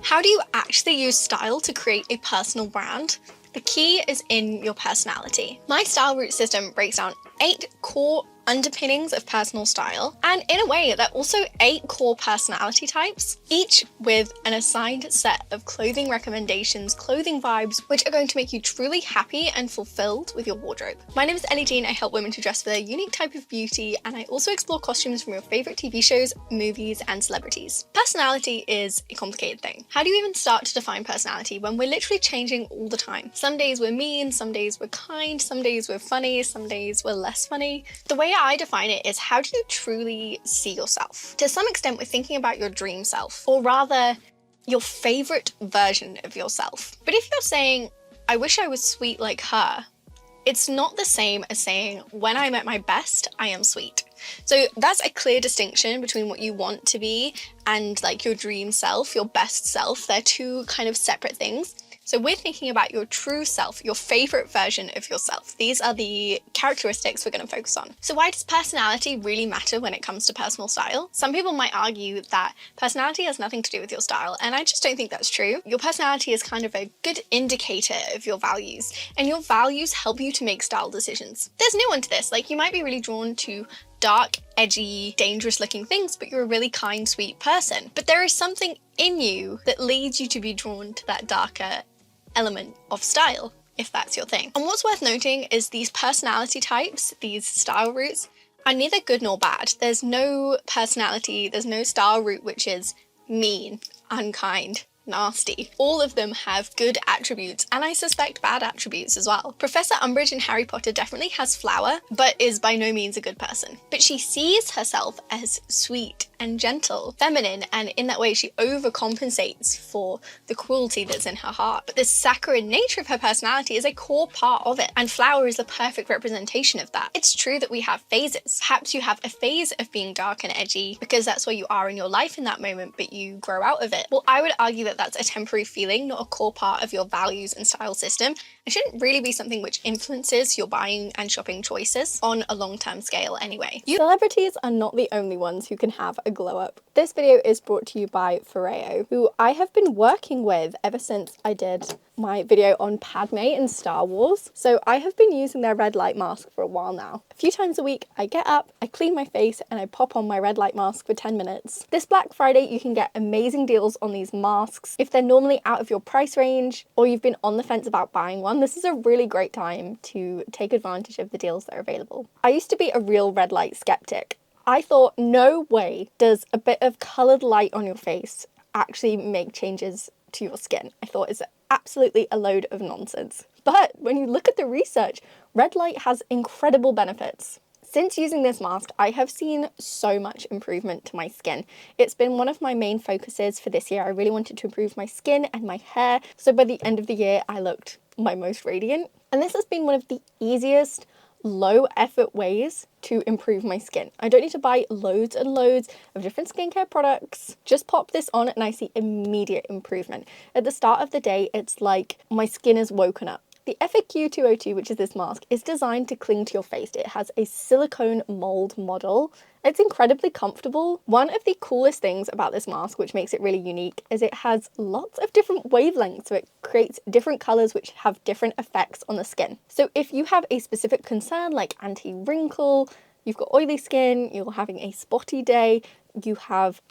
How do you actually use style to create a personal brand? The key is in your personality. My style root system breaks down 8 core underpinnings of personal style, and in a way, they're also 8 core personality types, each with an assigned set of clothing recommendations, clothing vibes, which are going to make you truly happy and fulfilled with your wardrobe. My name is Ellie-Jean. I help women to dress for their unique type of beauty, and I also explore costumes from your favorite TV shows, movies, and celebrities. Personality is a complicated thing. How do you even start to define personality when we're literally changing all the time? Some days we're mean, some days we're kind, some days we're funny, some days we're less funny. The way I define it is, how do you truly see yourself? To some extent, we're thinking about your dream self, or rather, your favorite version of yourself. But if you're saying, I wish I was sweet like her, it's not the same as saying, when I'm at my best, I am sweet. So that's a clear distinction between what you want to be and like your dream self, your best self. They're two kind of separate things. So we're thinking about your true self, your favorite version of yourself. These are the characteristics we're going to focus on. So why does personality really matter when it comes to personal style? Some people might argue that personality has nothing to do with your style, and I just don't think that's true. Your personality is kind of a good indicator of your values, and your values help you to make style decisions. There's no one to this. Like, you might be really drawn to dark, edgy, dangerous looking things, but you're a really kind, sweet person. But there is something in you that leads you to be drawn to that darker element of style, if that's your thing. And what's worth noting is these personality types, these style roots, are neither good nor bad. There's no personality, there's no style root which is mean, unkind, nasty. All of them have good attributes, and I suspect bad attributes as well. Professor Umbridge in Harry Potter definitely has flower, but is by no means a good person. But she sees herself as sweet and gentle, feminine, and in that way she overcompensates for the cruelty that's in her heart. But the saccharine nature of her personality is a core part of it, and flower is the perfect representation of that. It's true that we have phases. Perhaps you have a phase of being dark and edgy because that's where you are in your life in that moment, but you grow out of it. Well, I would argue that that's a temporary feeling, not a core part of your values and style system. It shouldn't really be something which influences your buying and shopping choices on a long-term scale anyway. Celebrities are not the only ones who can have a glow up. This video is brought to you by Foreo, who I have been working with ever since I did my video on Padme and Star Wars. So I have been using their red light mask for a while now. A few times a week, I get up, I clean my face, and I pop on my red light mask for 10 minutes. This Black Friday, you can get amazing deals on these masks. If they're normally out of your price range, or you've been on the fence about buying one, this is a really great time to take advantage of the deals that are available. I used to be a real red light skeptic. I thought, no way does a bit of coloured light on your face actually make changes to your skin. I thought it's absolutely a load of nonsense. But when you look at the research, red light has incredible benefits. Since using this mask, I have seen so much improvement to my skin. It's been one of my main focuses for this year. I really wanted to improve my skin and my hair, so by the end of the year, I looked my most radiant. And this has been one of the easiest, low effort ways to improve my skin. I don't need to buy loads and loads of different skincare products. Just pop this on and I see immediate improvement. At the start of the day, it's like my skin is woken up. The FAQ 202, which is this mask, is designed to cling to your face. It has a silicone mold model. It's incredibly comfortable. One of the coolest things about this mask, which makes it really unique, is it has lots of different wavelengths, so it creates different colors which have different effects on the skin. So if you have a specific concern like anti-wrinkle, you've got oily skin, you're having a spotty day, you have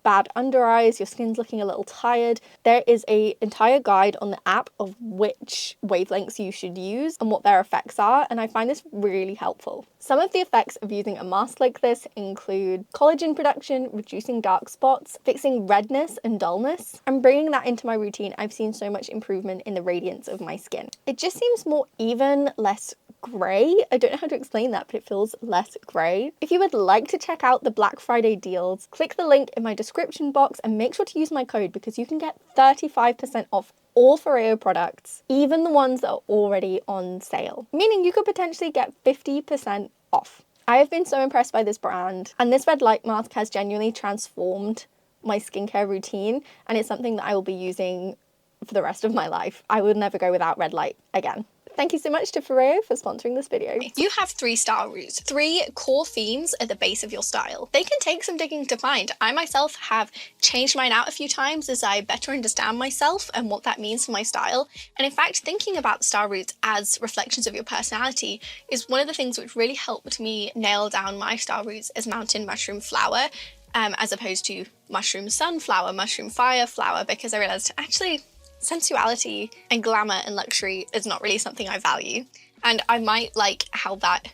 bad under eyes, your skin's looking a little tired, there is an entire guide on the app of which wavelengths you should use and what their effects are, and I find this really helpful. Some of the effects of using a mask like this include collagen production, reducing dark spots, fixing redness and dullness, and bringing that into my routine. I've seen so much improvement in the radiance of my skin. It just seems more even, less grey. I don't know how to explain that, but it feels less grey. If you would like to check out the Black Friday deals, click the link in my description box and make sure to use my code because you can get 35% off all Foreo products, even the ones that are already on sale, meaning you could potentially get 50% off. I have been so impressed by this brand, and this red light mask has genuinely transformed my skincare routine, and it's something that I will be using for the rest of my life. I would never go without red light again. Thank you so much to Ferreo for sponsoring this video. You have 3 style roots. 3 core themes at the base of your style. They can take some digging to find. I myself have changed mine out a few times as I better understand myself and what that means for my style. And in fact, thinking about the style roots as reflections of your personality is one of the things which really helped me nail down my style roots as mountain, mushroom, flower, as opposed to mushroom, sunflower, mushroom, fire, flower, because I realized actually sensuality and glamour and luxury is not really something I value. And I might like how that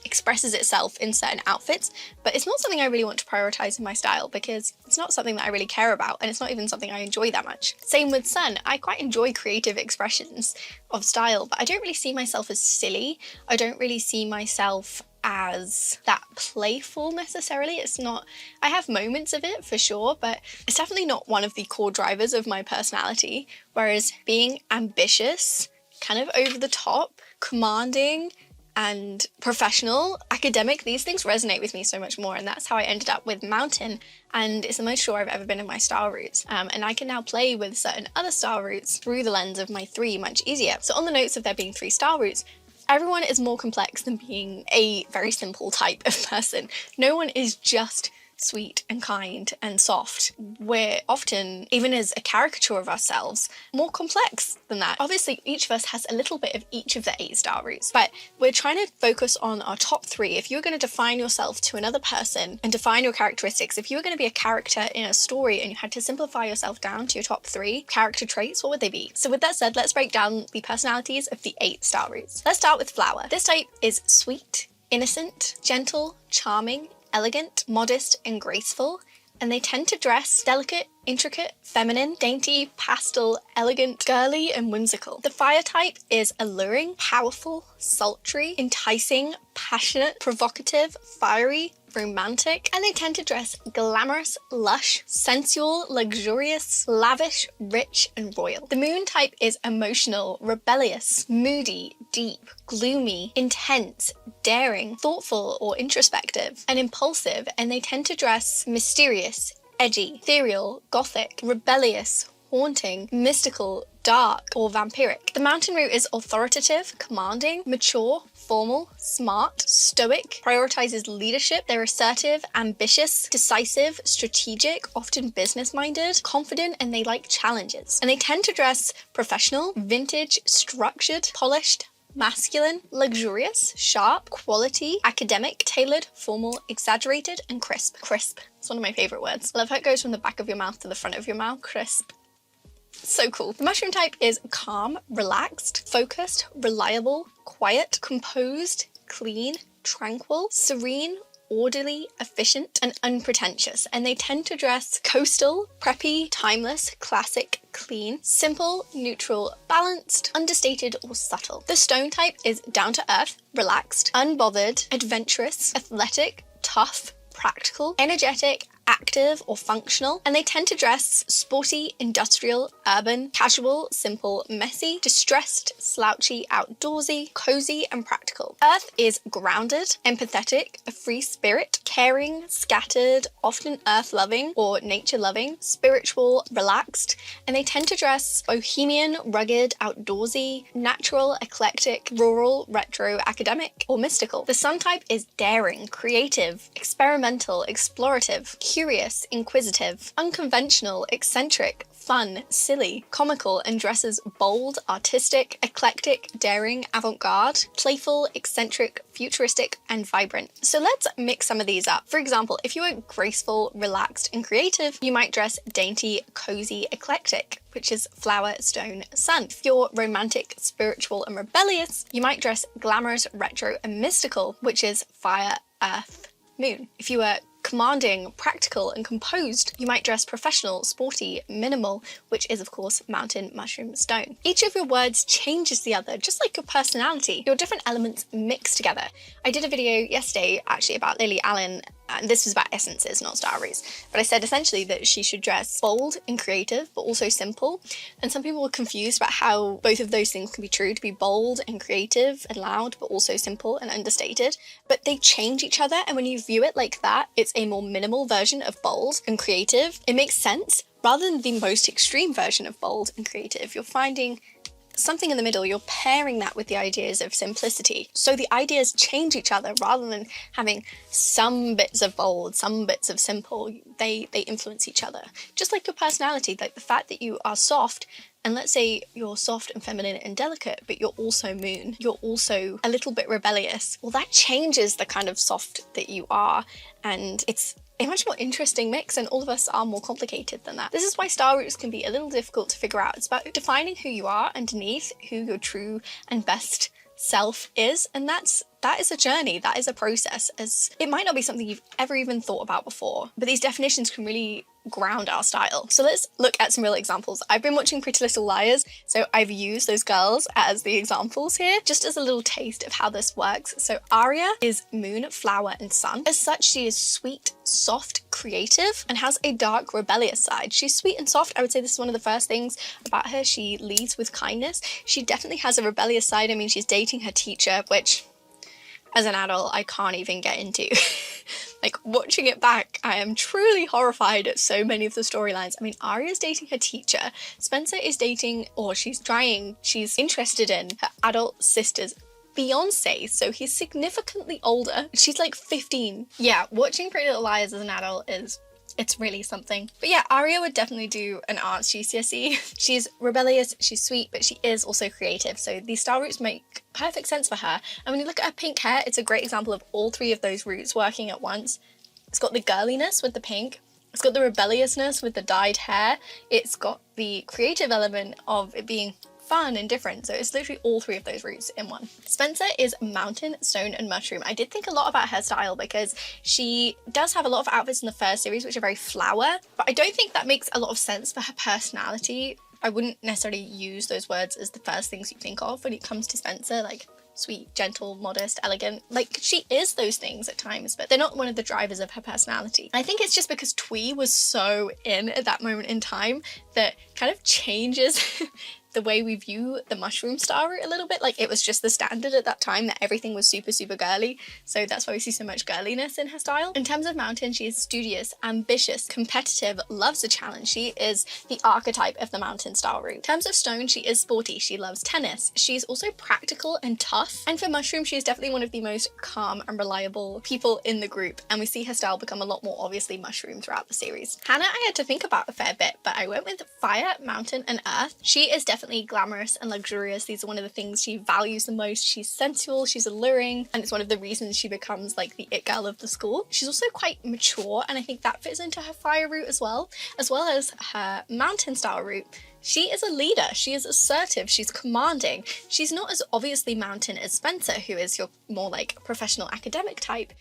expresses itself in certain outfits, but it's not something I really want to prioritize in my style because it's not something that I really care about, and it's not even something I enjoy that much. Same with sun. I quite enjoy creative expressions of style, but I don't really see myself as silly. I don't really see myself as that playful necessarily. It's not, I have moments of it for sure, but it's definitely not one of the core drivers of my personality. Whereas being ambitious, kind of over the top, commanding, and professional, academic, these things resonate with me so much more, and that's how I ended up with mountain, and it's the most sure I've ever been in my style roots. And I can now play with certain other style roots through the lens of my 3 much easier. So on the notes of there being 3 style roots, everyone is more complex than being a very simple type of person. No one is just sweet and kind and soft. We're often, even as a caricature of ourselves, more complex than that. Obviously, each of us has a little bit of each of the 8 style roots, but we're trying to focus on our top 3. If you're going to define yourself to another person and define your characteristics, if you were going to be a character in a story and you had to simplify yourself down to your top 3 character traits, what would they be? So with that said, let's break down the personalities of the 8 style roots. Let's start with flower. This type is sweet, innocent, gentle, charming, elegant, modest, and graceful, and they tend to dress delicate, intricate, feminine, dainty, pastel, elegant, girly, and whimsical. The fire type is alluring, powerful, sultry, enticing, passionate, provocative, fiery, romantic, and they tend to dress glamorous, lush, sensual, luxurious, lavish, rich, and royal. The moon type is emotional, rebellious, moody, deep, gloomy, intense, daring, thoughtful or introspective, and impulsive, and they tend to dress mysterious, edgy, ethereal, gothic, rebellious, haunting, mystical, dark, or vampiric. The mountain root is authoritative, commanding, mature, formal, smart, stoic, prioritizes leadership. They're assertive, ambitious, decisive, strategic, often business-minded, confident, and they like challenges. And they tend to dress professional, vintage, structured, polished, masculine, luxurious, sharp, quality, academic, tailored, formal, exaggerated, and crisp. Crisp. It's one of my favorite words. I love how it goes from the back of your mouth to the front of your mouth. Crisp. So cool. The mushroom type is calm, relaxed, focused, reliable, quiet, composed, clean, tranquil, serene, orderly, efficient, and unpretentious. And they tend to dress coastal, preppy, timeless, classic, clean, simple, neutral, balanced, understated, or subtle. The stone type is down to earth, relaxed, unbothered, adventurous, athletic, tough, practical, energetic, active, or functional, and they tend to dress sporty, industrial, urban, casual, simple, messy, distressed, slouchy, outdoorsy, cozy, and practical. Earth is grounded, empathetic, a free spirit, caring, scattered, often earth-loving or nature-loving, spiritual, relaxed, and they tend to dress bohemian, rugged, outdoorsy, natural, eclectic, rural, retro, academic, or mystical. The sun type is daring, creative, experimental, explorative, curious, inquisitive, unconventional, eccentric, fun, silly, comical, and dresses bold, artistic, eclectic, daring, avant-garde, playful, eccentric, futuristic, and vibrant. So let's mix some of these up. For example, if you are graceful, relaxed, and creative, you might dress dainty, cozy, eclectic, which is flower, stone, sun. If you're romantic, spiritual, and rebellious, you might dress glamorous, retro, and mystical, which is fire, earth, moon. If you are commanding, practical, and composed, you might dress professional, sporty, minimal, which is of course mountain, mushroom, stone. Each of your words changes the other, just like your personality. Your different elements mix together. I did a video yesterday actually about Lily Allen, and this was about essences, not star roots, but I said essentially that she should dress bold and creative, but also simple. And some people were confused about how both of those things can be true, to be bold and creative and loud, but also simple and understated. But they change each other, and when you view it like that, it's a more minimal version of bold and creative. It makes sense, rather than the most extreme version of bold and creative. You're finding something in the middle. You're pairing that with the ideas of simplicity. So the ideas change each other rather than having some bits of bold, some bits of simple. They influence each other. Just like your personality, like the fact that you are soft, and let's say you're soft and feminine and delicate, but you're also moon, you're also a little bit rebellious. Well, that changes the kind of soft that you are, and it's a much more interesting mix, and all of us are more complicated than that. This is why style roots can be a little difficult to figure out. It's about defining who you are underneath, who your true and best self is, and that is a journey, that is a process, as it might not be something you've ever even thought about before, but these definitions can really ground our style. So let's look at some real examples. I've been watching Pretty Little Liars, so I've used those girls as the examples here, just as a little taste of how this works. So Aria is moon, flower, and sun. As such, she is sweet, soft, creative, and has a dark, rebellious side. She's sweet and soft. I would say this is one of the first things about her. She leads with kindness. She definitely has a rebellious side. I mean, she's dating her teacher, which as an adult, I can't even get into. Like, watching it back, I am truly horrified at so many of the storylines. I mean, Aria's dating her teacher. Spencer is dating, or she's interested in her adult sister's Beyonce, so he's significantly older. She's like 15. Yeah, watching Pretty Little Liars as an adult it's really something. But yeah, Aria would definitely do an arts GCSE. She's rebellious, she's sweet, but she is also creative. So these style roots make perfect sense for her. And when you look at her pink hair, it's a great example of all three of those roots working at once. It's got the girliness with the pink. It's got the rebelliousness with the dyed hair. It's got the creative element of it being fun and different. So it's literally all three of those roots in one. Spencer is mountain, stone, and mushroom. I did think a lot about her style because she does have a lot of outfits in the first series which are very flower, but I don't think that makes a lot of sense for her personality. I wouldn't necessarily use those words as the first things you think of when it comes to Spencer, like sweet, gentle, modest, elegant. Like, she is those things at times, but they're not one of the drivers of her personality. I think it's just because twee was so in at that moment in time that kind of changes the way we view the mushroom star route a little bit. Like, it was just the standard at that time that everything was super, super girly. So that's why we see so much girliness in her style. In terms of mountain, she is studious, ambitious, competitive, loves a challenge. She is the archetype of the mountain style route. In terms of stone, she is sporty. She loves tennis. She's also practical and tough. And for mushroom, she is definitely one of the most calm and reliable people in the group. And we see her style become a lot more obviously mushroom throughout the series. Hannah, I had to think about a fair bit, but I went with fire, mountain, and earth. She is definitely glamorous and luxurious. These are one of the things she values the most. She's sensual, she's alluring, and it's one of the reasons she becomes like the it girl of the school. She's also quite mature, and I think that fits into her fire route as well as her mountain style route. She is a leader, she is assertive, she's commanding. She's not as obviously mountain as Spencer, who is your more like professional academic type,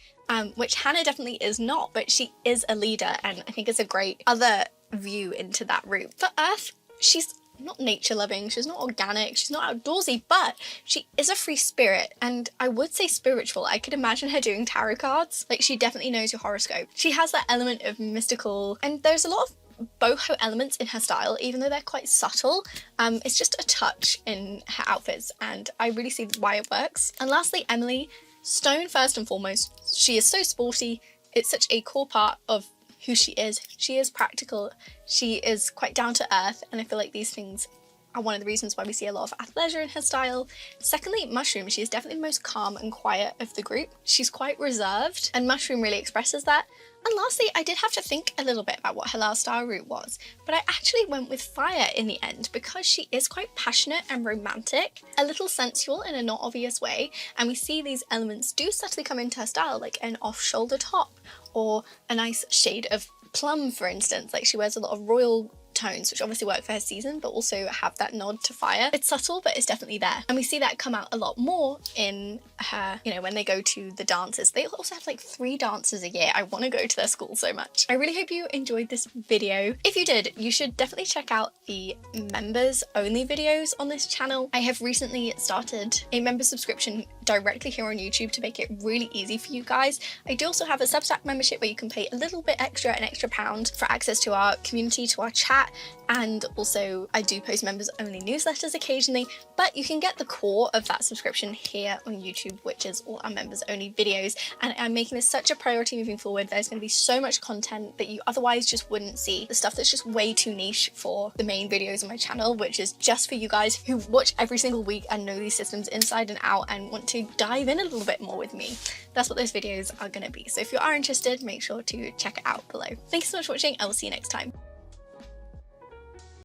which Hannah definitely is not, but she is a leader, and I think it's a great other view into that route. For earth, she's not nature loving, she's not organic, she's not outdoorsy, but she is a free spirit, and I would say spiritual. I could imagine her doing tarot cards. Like, she definitely knows your horoscope. She has that element of mystical, and there's a lot of boho elements in her style, even though they're quite subtle. It's just a touch in her outfits, and I really see why it works. And lastly, Emily, stone first and foremost. She is so sporty. It's such a core part of who she is. She is practical, she is quite down to earth, and I feel like these things are one of the reasons why we see a lot of athleisure in her style. Secondly, mushroom, she is definitely the most calm and quiet of the group. She's quite reserved, and mushroom really expresses that. And lastly, I did have to think a little bit about what her last style route was, but I actually went with fire in the end because she is quite passionate and romantic, a little sensual in a not obvious way, and we see these elements do subtly come into her style, like an off-shoulder top or a nice shade of plum, for instance. Like, she wears a lot of royal tones, which obviously work for her season, but also have that nod to fire. It's subtle, but it's definitely there. And we see that come out a lot more in her, you know, when they go to the dances. They also have like 3 dances a year. I want to go to their school so much. I really hope you enjoyed this video. If you did, you should definitely check out the members only videos on this channel. I have recently started a member subscription directly here on YouTube to make it really easy for you guys. I do also have a Substack membership where you can pay a little bit extra, an extra £1, for access to our community, to our chat, and also I do post members only newsletters occasionally, but you can get the core of that subscription here on YouTube, which is all our members only videos. And I'm making this such a priority moving forward. There's going to be so much content that you otherwise just wouldn't see, the stuff that's just way too niche for the main videos on my channel, which is just for you guys who watch every single week and know these systems inside and out and want to dive in a little bit more with me. That's what those videos are going to be. So if you are interested, make sure to check it out below. Thank you so much for watching. I will see you next time.